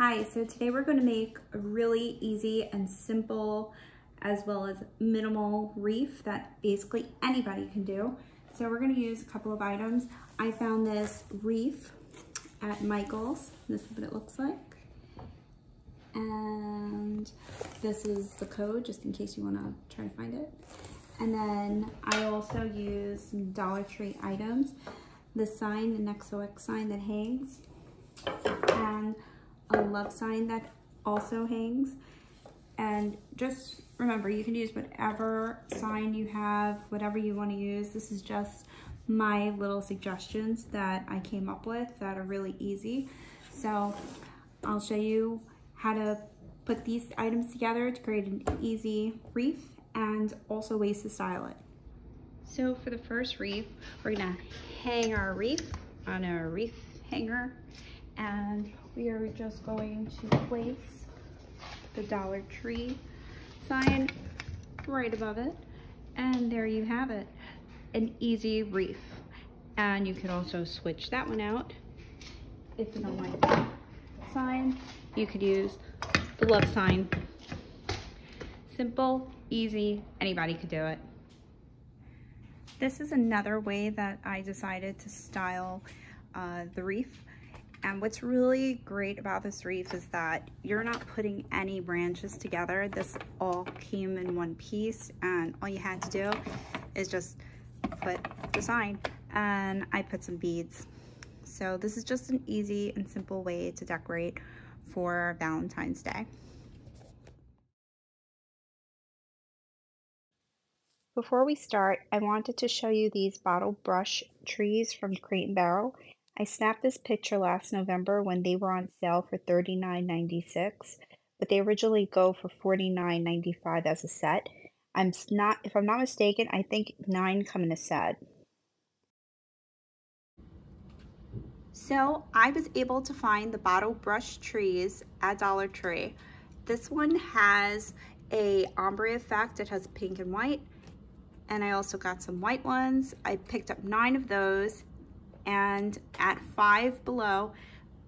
Hi, so today we're going to make a really easy and simple as well as minimal wreath that basically anybody can do. So we're going to use a couple of items. I found this wreath at Michael's. This is what it looks like. And this is the code just in case you want to try to find it. And then I also use some DollarTree items. The sign, the Xoxo sign that hangs, and a love sign that also hangs. And just remember, you can use whatever sign you have, whatever you want to use. This is just my little suggestions that I came up with that are really easy. So I'll show you how to put these items together to create an easy wreath and also ways to style it. So for the first wreath, we're gonna hang our wreath on a wreath hanger, and we are just going to place the DollarTree sign right above it, and there you have it, an easy wreath. And you can also switch that one out. If you don't like that sign, you could use the love sign. Simple, easy, anybody could do it. This is another way that I decided to style the wreath. And what's really great about this wreath is that you're not putting any branches together. This all came in one piece, and all you had to do is just put the sign, and I put some beads. So this is just an easy and simple way to decorate for Valentine's Day. Before we start, I wanted to show you these bottle brush trees from Crate & Barrel. I snapped this picture last November when they were on sale for $39.96, but they originally go for $49.95 as a set. If I'm not mistaken, I think 9 come in a set. So I was able to find the bottle brush trees at DollarTree. This one has a ombre effect. It has pink and white. And I also got some white ones. I picked up 9 of those, and at Five Below,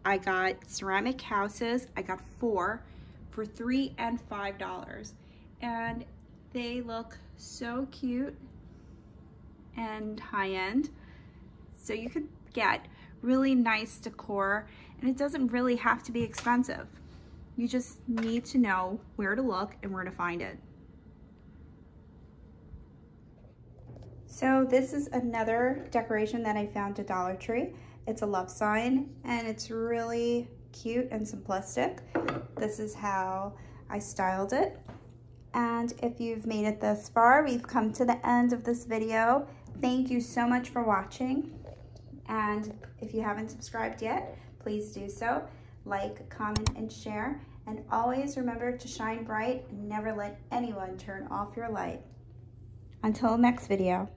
I got ceramic houses. I got 4 for $3 and $5, and they look so cute and high-end. So you could get really nice decor, and it doesn't really have to be expensive. You just need to know where to look and where to find it. So this is another decoration that I found at DollarTree. It's a love sign, and it's really cute and simplistic. This is how I styled it. And if you've made it this far, we've come to the end of this video. Thank you so much for watching. And if you haven't subscribed yet, please do so. Like, comment, and share. And always remember to shine bright and never let anyone turn off your light. Until next video.